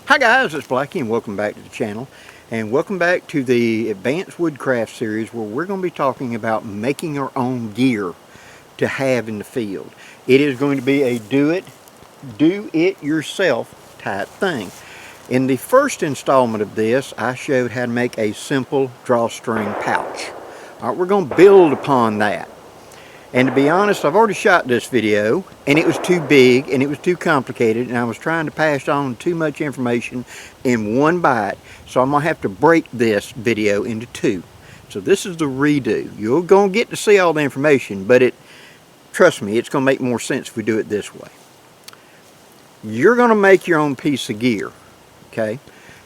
Hi guys, it's Blackie and welcome back to the channel, and welcome back to the Advanced Woodcraft series where we're going to be talking about making our own gear to have in the field. It is going to be a do it yourself type thing. In the first installment of this, I showed how to make a simple drawstring pouch. All right, we're going to build upon that. And to be honest, I've already shot this video and it was too big and it was too complicated, and I was trying to pass on too much information in one bite, so I'm going to have to break this video into two. So this is the redo. You're going to get to see all the information, but trust me, it's going to make more sense if we do it this way. You're going to make your own piece of gear, okay?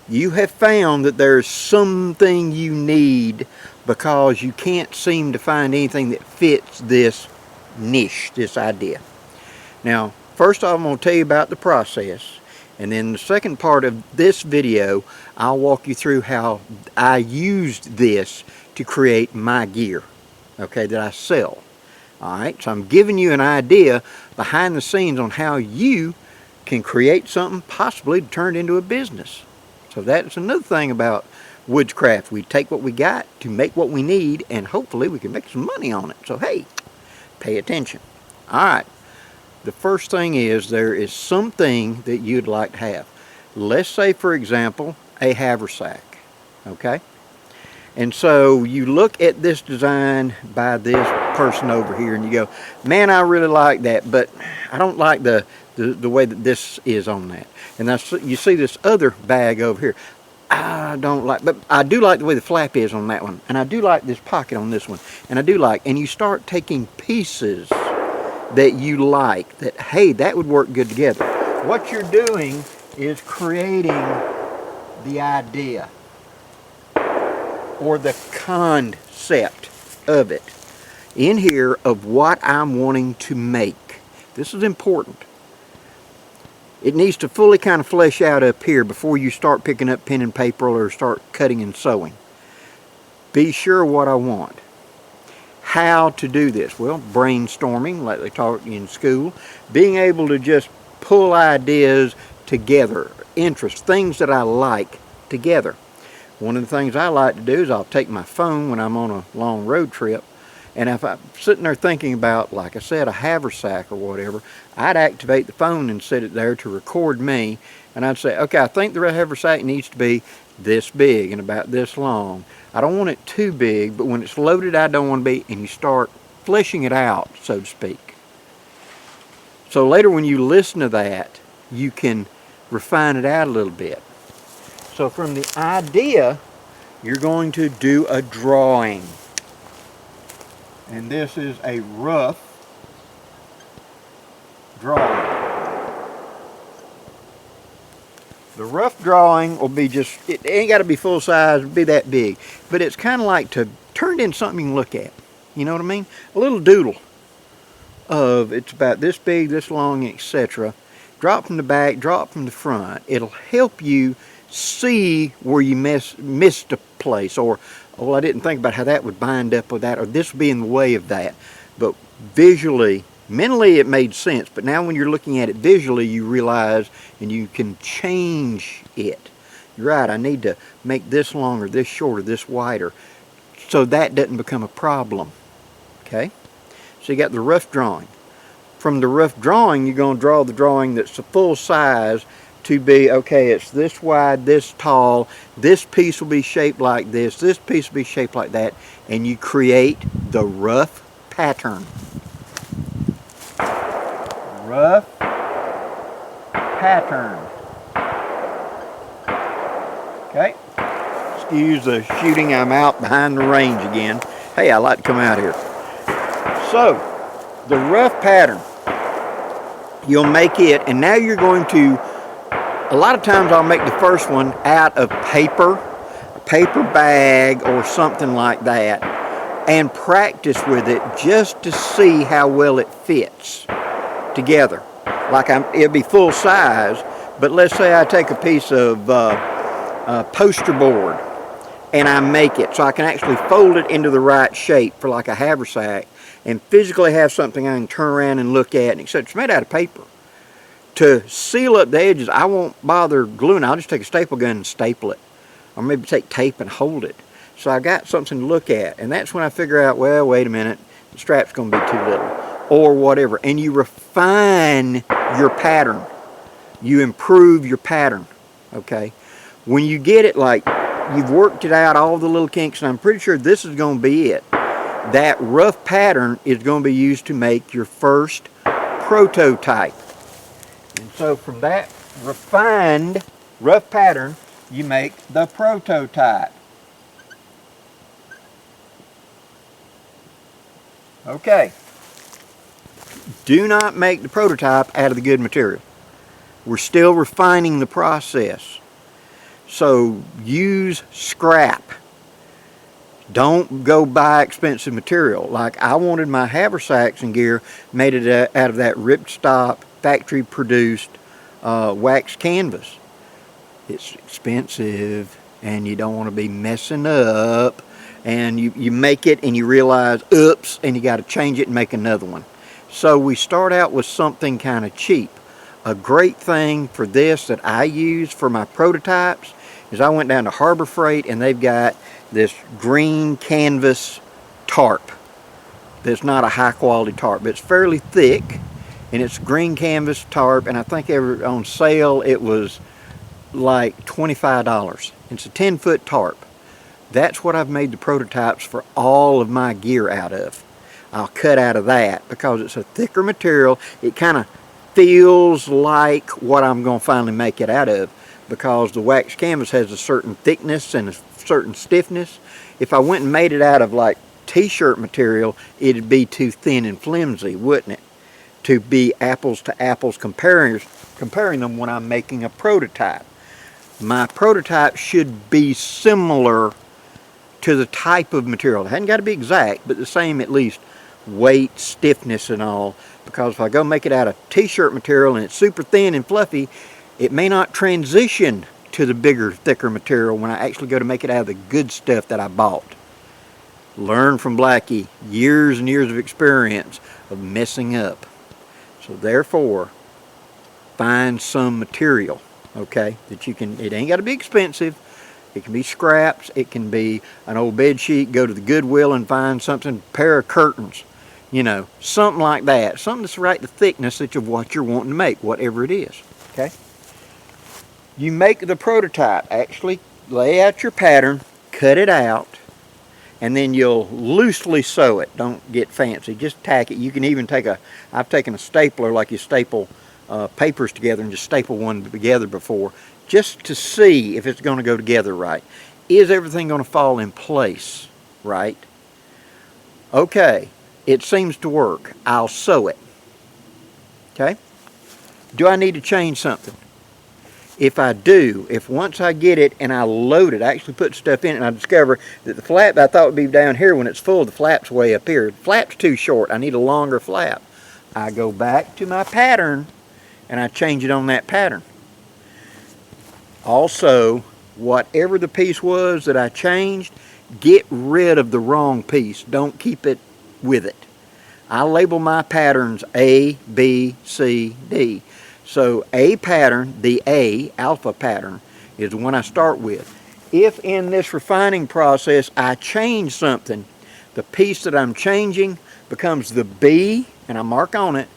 You have found that there's something you need because you can't seem to find anything that fits this niche, this idea. Now, first off, I'm going to tell you about the process, and then the second part of this video, I'll walk you through how I used this to create my gear, okay, that I sell. Alright, so I'm giving you an idea behind the scenes on how you can create something possibly to turn it into a business. So that's another thing about Woodscraft. We take what we got to make what we need, and hopefully we can make some money on it. So hey, pay attention. Alright, the first thing is there is something that you'd like to have. Let's say, for example, a haversack. Okay? And so you look at this design by this person over here and you go, man, I really like that, but I don't like the way that this is on that. And you see this other bag over here. I don't like, but I do like the way the flap is on that one, and I do like this pocket on this one, and I do like, and you start taking pieces that you like, that hey, that would work good together. What you're doing is creating the idea or the concept of it in here of what I'm wanting to make. This is important. It needs to fully kind of flesh out up here before you start picking up pen and paper or start cutting and sewing. Be sure what I want. How to do this? Well, brainstorming, like they taught you in school. Being able to just pull ideas together, interests, things that I like together. One of the things I like to do is I'll take my phone when I'm on a long road trip, and if I'm sitting there thinking about, like I said, a haversack or whatever, I'd activate the phone and set it there to record me, and I'd say, okay, I think the haversack needs to be this big and about this long. I don't want it too big, but when it's loaded, I don't want to be, and you start fleshing it out, so to speak. So later when you listen to that, you can refine it out a little bit. So from the idea, you're going to do a drawing. And this is a rough drawing. The rough drawing will be just, it ain't got to be full size, be that big. But it's kind of like to turn it into something you can look at. You know what I mean? A little doodle of it's about this big, this long, etc. Drop from the back, drop from the front. It'll help you see where you missed a place, or well, I didn't think about how that would bind up with that, or this would be in the way of that. But visually, mentally it made sense, but now when you're looking at it visually, you realize and you can change it. You're right, I need to make this longer, this shorter, this wider, so that doesn't become a problem. Okay? So you got the rough drawing. From the rough drawing, you're going to draw the drawing that's the full size to be, okay, it's this wide, this tall, this piece will be shaped like this piece will be shaped like that, and you create the rough pattern. Rough pattern. Okay? Excuse the shooting, I'm out behind the range again. Hey, I like to come out here. So, the rough pattern, you'll make it, and now you're going to, a lot of times I'll make the first one out of paper, a paper bag or something like that, and practice with it just to see how well it fits together. Like it'll be full size, but let's say I take a piece of poster board and I make it so I can actually fold it into the right shape for like a haversack and physically have something I can turn around and look at, and etc. It's made out of paper. To seal up the edges, I won't bother gluing. I'll just take a staple gun and staple it. Or maybe take tape and hold it. So I got something to look at. And that's when I figure out, well, wait a minute, the strap's going to be too little. Or whatever. And you refine your pattern. You improve your pattern. Okay? When you get it like, you've worked it out, all the little kinks, and I'm pretty sure this is going to be it. That rough pattern is going to be used to make your first prototype. And so from that refined rough pattern, you make the prototype. Okay. Do not make the prototype out of the good material. We're still refining the process. So use scrap. Don't go buy expensive material. Like I wanted my haversacks and gear made it out of that ripstop factory produced wax canvas. It's expensive and you don't want to be messing up, and you make it and you realize, oops, and you got to change it and make another one. So we start out with something kind of cheap. A great thing for this that I use for my prototypes is I went down to Harbor Freight and they've got this green canvas tarp. That's not a high quality tarp, but it's fairly thick, and it's green canvas tarp, and I think on sale it was like $25. It's a 10-foot tarp. That's what I've made the prototypes for all of my gear out of. I'll cut out of that because it's a thicker material. It kind of feels like what I'm going to finally make it out of, because the wax canvas has a certain thickness and a certain stiffness. If I went and made it out of like t-shirt material, it'd be too thin and flimsy, wouldn't it? To be apples to apples comparing them when I'm making a prototype. My prototype should be similar to the type of material. It hasn't got to be exact, but the same at least weight, stiffness and all, because if I go make it out of t-shirt material and it's super thin and fluffy, it may not transition to the bigger, thicker material when I actually go to make it out of the good stuff that I bought. Learn from Blackie, years and years of experience of messing up. So therefore, find some material, okay, that you can, it ain't got to be expensive. It can be scraps, it can be an old bed sheet. Go to the Goodwill and find something, a pair of curtains, you know, something like that. Something that's right the thickness of what you're wanting to make, whatever it is, okay? You make the prototype, actually lay out your pattern, cut it out, and then you'll loosely sew it. Don't get fancy, just tack it. You can even take I've taken a stapler like you staple papers together and just staple one together before, just to see if it's going to go together right. Is everything going to fall in place right? Okay, it seems to work. I'll sew it. Okay? Do I need to change something? If I do, if once I get it and I load it, I actually put stuff in it and I discover that the flap I thought would be down here, when it's full, the flap's way up here. The flap's too short. I need a longer flap. I go back to my pattern and I change it on that pattern. Also, whatever the piece was that I changed, get rid of the wrong piece. Don't keep it with it. I label my patterns A, B, C, D. So A pattern, the A, alpha pattern, is the one I start with. If in this refining process I change something, the piece that I'm changing becomes the B, and I mark on it,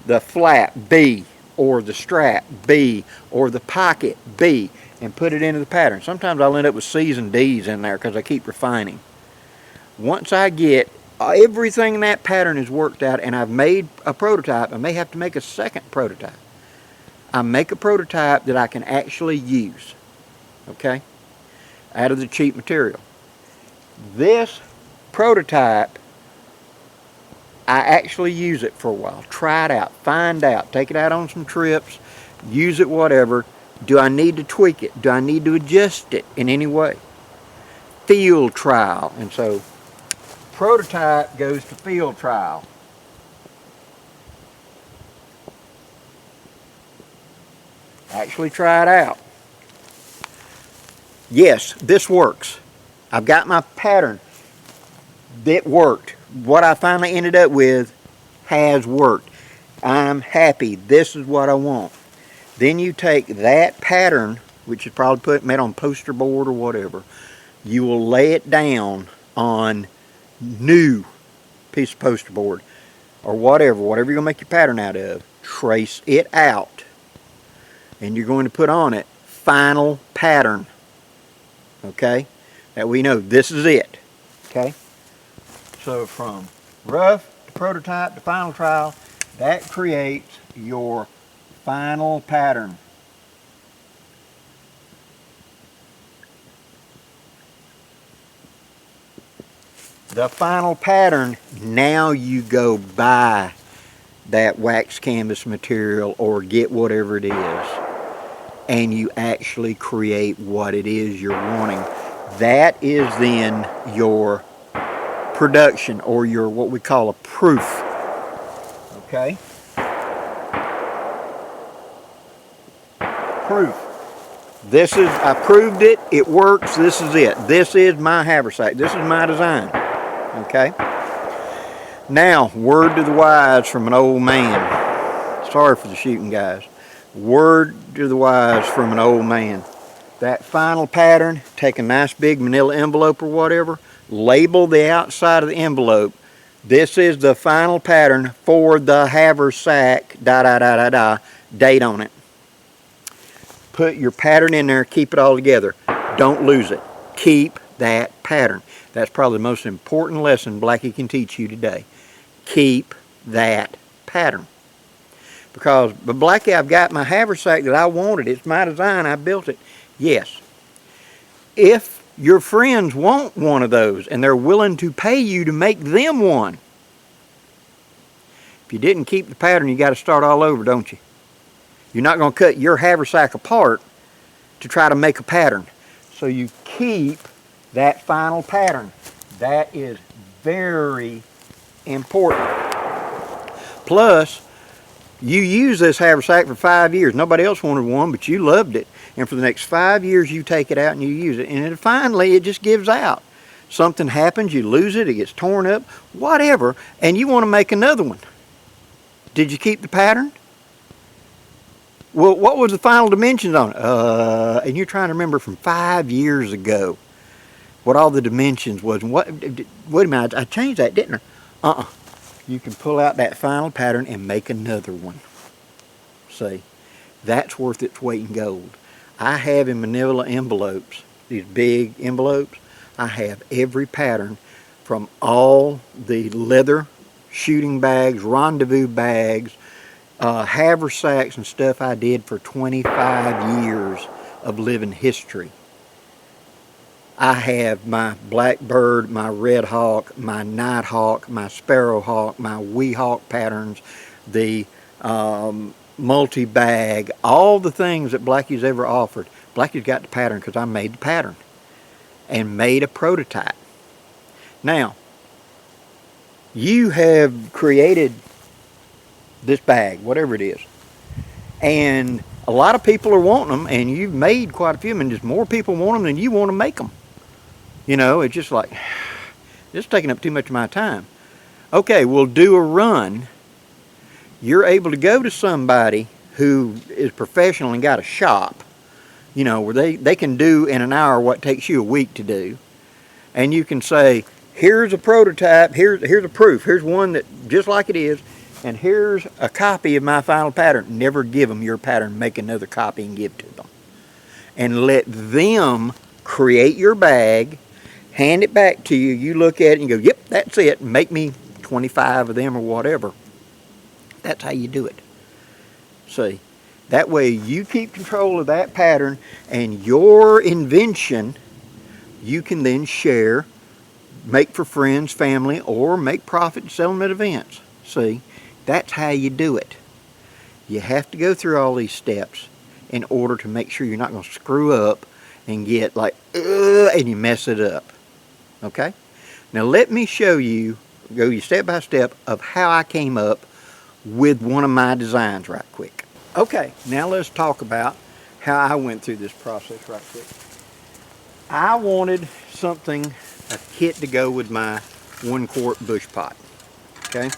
the flap B, or the strap B, or the pocket B, and put it into the pattern. Sometimes I'll end up with C's and D's in there because I keep refining. Once I get everything in that pattern is worked out and I've made a prototype, I may have to make a second prototype. I make a prototype that I can actually use, okay, out of the cheap material. This prototype, I actually use it for a while, try it out, find out, take it out on some trips, use it whatever. Do I need to tweak it? Do I need to adjust it in any way? Field trial. And so prototype goes to field trial. Actually try it out. Yes, this works. I've got my pattern. It worked. What I finally ended up with has worked. I'm happy. This is what I want. Then you take that pattern, which is probably made on poster board or whatever, you will lay it down on new piece of poster board or whatever you're going to make your pattern out of. Trace it out, and you're going to put on it final pattern. Okay, that we know this is it. Okay, so from rough to prototype to final trial, that creates your final pattern. The final pattern, now you go buy that wax canvas material or get whatever it is, and you actually create what it is you're wanting. That is then your production, or your what we call a proof. Okay? Proof. This is, I proved it, it works, this is it. This is my haversack, this is my design. Okay? Now, word to the wise from an old man. Sorry for the shooting, guys. Word to the wise from an old man. That final pattern, take a nice big manila envelope or whatever, label the outside of the envelope. This is the final pattern for the haversack, date on it. Put your pattern in there, keep it all together. Don't lose it. Keep that pattern. That's probably the most important lesson Blackie can teach you today. Keep that pattern. Because, but Blackie, I've got my haversack that I wanted. It's my design. I built it. Yes. If your friends want one of those and they're willing to pay you to make them one, if you didn't keep the pattern, you got to start all over, don't you? You're not going to cut your haversack apart to try to make a pattern. So you keep that final pattern. That is very important. Plus, you use this haversack for 5 years. Nobody else wanted one, but you loved it. And for the next 5 years, you take it out and you use it. And then finally, it just gives out. Something happens, you lose it, it gets torn up, whatever, and you want to make another one. Did you keep the pattern? Well, what was the final dimensions on it? And you're trying to remember from 5 years ago what all the dimensions was. And what? Wait a minute, I changed that, didn't I? You can pull out that final pattern and make another one. See, that's worth its weight in gold. I have in manila envelopes, these big envelopes, I have every pattern from all the leather shooting bags, rendezvous bags, haversacks and stuff I did for 25 years of living history. I have my blackbird, my red hawk, my night hawk, my sparrow hawk, my wee hawk patterns, the multi-bag, all the things that Blackie's ever offered. Blackie's got the pattern because I made the pattern and made a prototype. Now, you have created this bag, whatever it is, and a lot of people are wanting them, and you've made quite a few of them, and just more people want them than you want to make them. You know, it's just like, this is taking up too much of my time. Okay, we'll do a run. You're able to go to somebody who is professional and got a shop, you know, where they can do in an hour what takes you a week to do. And you can say, here's a prototype, here's a proof, here's one that just like it is, and here's a copy of my final pattern. Never give them your pattern, make another copy and give to them. And let them create your bag, hand it back to you, you look at it and you go, yep, that's it, make me 25 of them or whatever. That's how you do it. See, that way you keep control of that pattern, and your invention you can then share, make for friends, family, or make profit and sell them at events. See, that's how you do it. You have to go through all these steps in order to make sure you're not going to screw up and get like, and you mess it up. Okay? Now let me show you, go you step by step of how I came up with one of my designs right quick. Okay, now let's talk about how I went through this process right quick. I wanted something, a kit to go with my 1 quart Bushpot. Okay?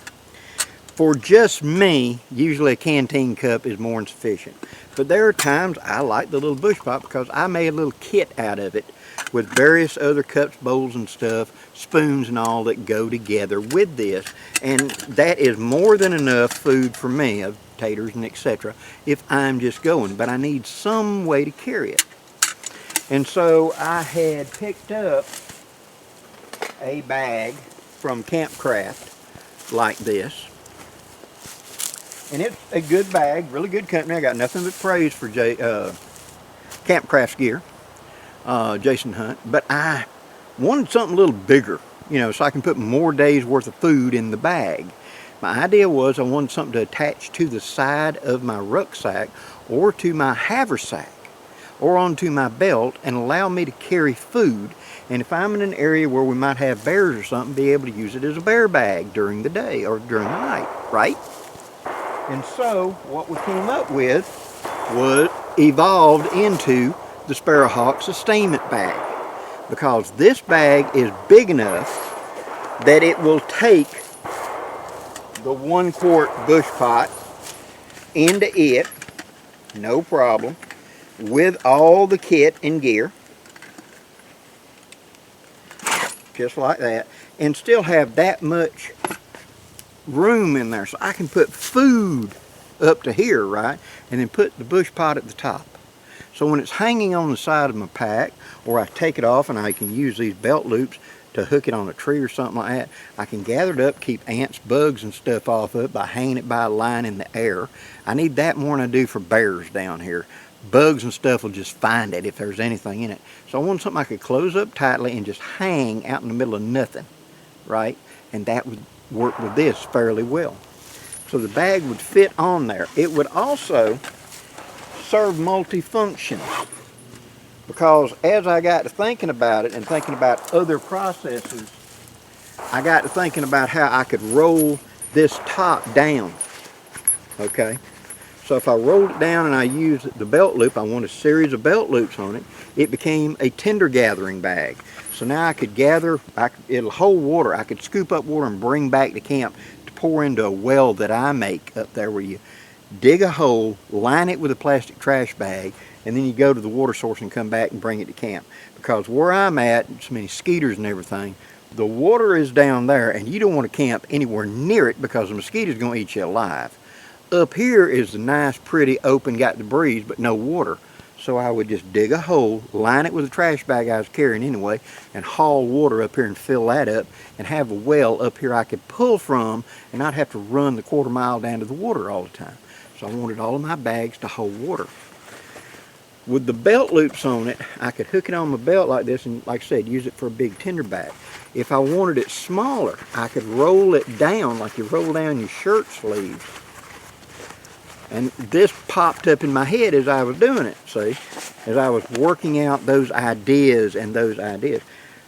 For just me, usually a canteen cup is more than sufficient. But there are times I like the little Bushpot because I made a little kit out of it with various other cups, bowls and stuff, spoons and all that go together with this. And that is more than enough food for me, of taters and etc., if I'm just going. But I need some way to carry it. And so I had picked up a bag from Campcraft like this. And it's a good bag, really good company. I got nothing but praise for Campcraft's gear, Jason Hunt. But I wanted something a little bigger, you know, so I can put more days worth of food in the bag. My idea was I wanted something to attach to the side of my rucksack or to my haversack or onto my belt and allow me to carry food. And if I'm in an area where we might have bears or something, be able to use it as a bear bag during the day or during the night, right? And so what we came up with was evolved into the Sparrowhawk sustainment bag, because this bag is big enough that it will take the 1 quart Bushpot into it, no problem, with all the kit and gear, just like that, and still have that much room in there, so I can put food up to here, right, and then put the Bushpot at the top. So when it's hanging on the side of my pack, or I take it off and I can use these belt loops to hook it on a tree or something like that, I can gather it up, keep ants, bugs and stuff off of it by hanging it by a line in the air. I need that more than I do for bears down here. Bugs and stuff will just find it if there's anything in it. So I want something I could close up tightly and just hang out in the middle of nothing, right? And that would work with this fairly well. So the bag would fit on there. It would also serve multi-functions, because as I got to thinking about it and thinking about other processes, I got to thinking about how I could roll this top down. Okay, so if I rolled it down and I used the belt loop, I want a series of belt loops on it, it became a tinder gathering bag. So now I could gather, it'll hold water. I could scoop up water and bring back to camp to pour into a well that I make up there, where you dig a hole, line it with a plastic trash bag, and then you go to the water source and come back and bring it to camp. Because where I'm at, so many skeeters and everything, the water is down there and you don't want to camp anywhere near it because the mosquitoes are going to eat you alive. Up here is the nice, pretty, open, got the breeze, but no water. So I would just dig a hole, line it with a trash bag I was carrying anyway, and haul water up here and fill that up, and have a well up here I could pull from and not have to run the 1/4 mile down to the water all the time. So I wanted all of my bags to hold water. With the belt loops on it, I could hook it on my belt like this and, like I said, use it for a big tinder bag. If I wanted it smaller, I could roll it down like you roll down your shirt sleeves. And this popped up in my head as I was doing it, see, as I was working out those ideas and those ideas.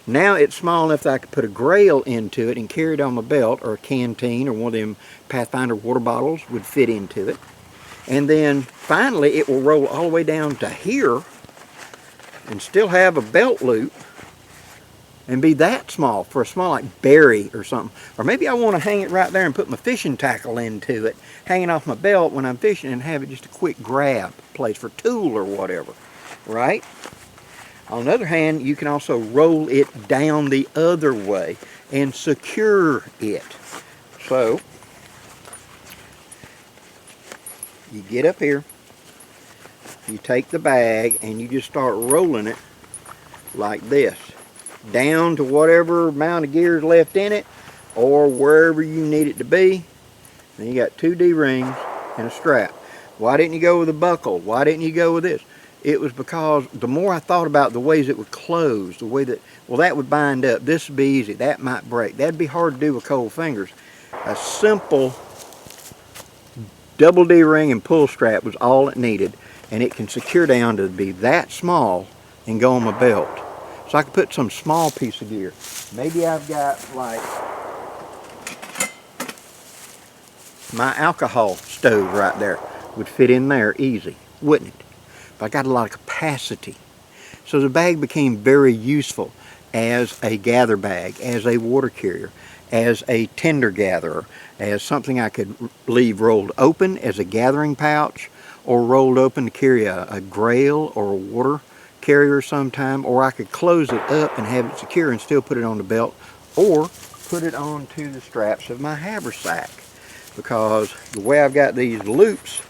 Now it's small enough that I could put a grail into it and carry it on my belt, or a canteen, or one of them Pathfinder water bottles would fit into it. And then finally it will roll all the way down to here and still have a belt loop and be that small for a small, like, berry or something. Or maybe I want to hang it right there and put my fishing tackle into it, hanging off my belt when I'm fishing, and have it just a quick grab place for tool or whatever, right? On the other hand, you can also roll it down the other way and secure it. So you get up here, you take the bag, and you just start rolling it like this, down to whatever amount of gear is left in it, or wherever you need it to be. Then you got 2 D-rings and a strap. Why didn't you go with a buckle? Why didn't you go with this? It was because the more I thought about the ways it would close, the way that, well, that would bind up, this would be easy, that might break, that'd be hard to do with cold fingers. A simple double D-ring and pull strap was all it needed, and it can secure down to be that small and go on my belt. So I could put some small piece of gear. Maybe I've got, like, my alcohol stove right there would fit in there easy, wouldn't it? But I got a lot of capacity. So the bag became very useful as a gather bag, as a water carrier, as a tinder gatherer, as something I could leave rolled open as a gathering pouch, or rolled open to carry a grail or a water carrier sometime, or I could close it up and have it secure and still put it on the belt, or put it onto the straps of my haversack. Because the way I've got these loops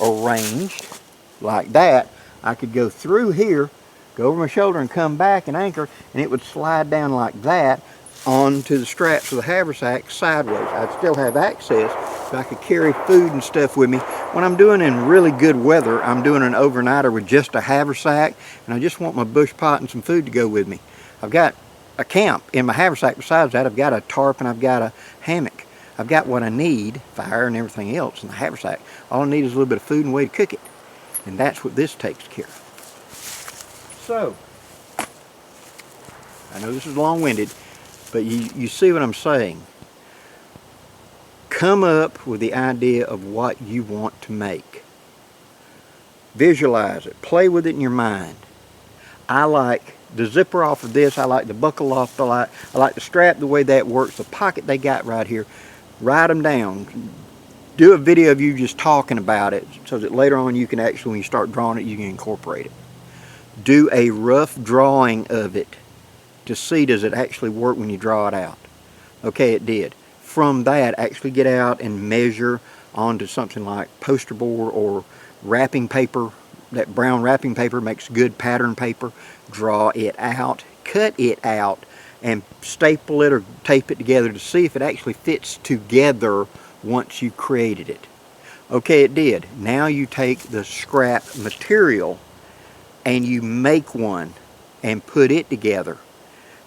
arranged like that, I could go through here, go over my shoulder and come back and anchor, and it would slide down like that onto the straps of the haversack sideways. I'd still have access, so I could carry food and stuff with me. When I'm doing in really good weather, I'm doing an overnighter with just a haversack, and I just want my bush pot and some food to go with me. I've got a camp in my haversack. Besides that, I've got a tarp and I've got a hammock. I've got what I need, fire and everything else in the haversack. All I need is a little bit of food and a way to cook it. And that's what this takes care of. So, I know this is long-winded, but you see what I'm saying. Come up with the idea of what you want to make. Visualize it. Play with it in your mind. I like the zipper off of this. I like the buckle off. I like the strap, the way that works. The pocket they got right here. Write them down. Do a video of you just talking about it so that later on you can actually, when you start drawing it, you can incorporate it. Do a rough drawing of it to see, does it actually work when you draw it out. Okay, it did. From that, actually get out and measure onto something like poster board or wrapping paper. That brown wrapping paper makes good pattern paper. Draw it out, cut it out, and staple it or tape it together to see if it actually fits together once you created it. Okay, it did. Now you take the scrap material and you make one and put it together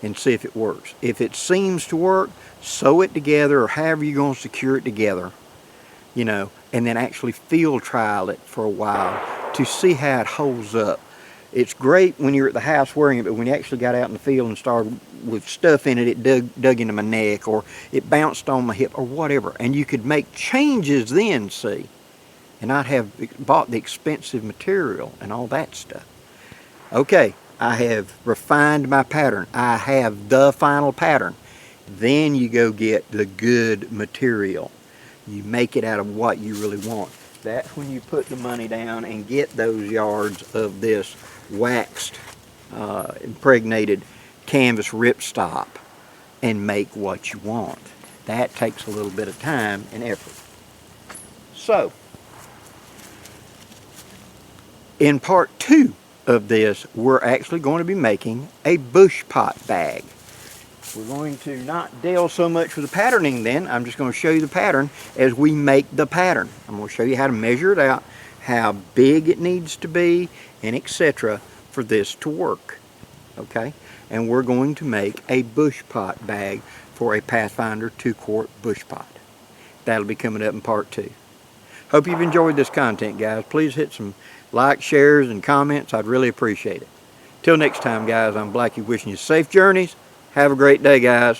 and see if it works. If it seems to work, sew it together or however you're going to secure it together, you know, and then actually field trial it for a while to see how it holds up. It's great when you're at the house wearing it, but when you actually got out in the field and started with stuff in it, it dug into my neck, or it bounced on my hip, or whatever. And you could make changes then, see, and not have bought the expensive material and all that stuff. Okay, I have refined my pattern. I have the final pattern. Then you go get the good material. You make it out of what you really want. That's when you put the money down and get those yards of this waxed, impregnated canvas ripstop and make what you want. That takes a little bit of time and effort. So, in part 2 of this, we're actually going to be making a Bushpot bag. We're going to not deal so much with the patterning then. I'm just going to show you the pattern as we make the pattern. I'm going to show you how to measure it out, how big it needs to be, and etc. for this to work. Okay? And we're going to make a Bushpot bag for a Pathfinder 2-quart Bushpot. That'll be coming up in part 2. Hope you've enjoyed this content, guys. Please hit some likes, shares, and comments. I'd really appreciate it. Till next time, guys, I'm Blackie wishing you safe journeys. Have a great day, guys.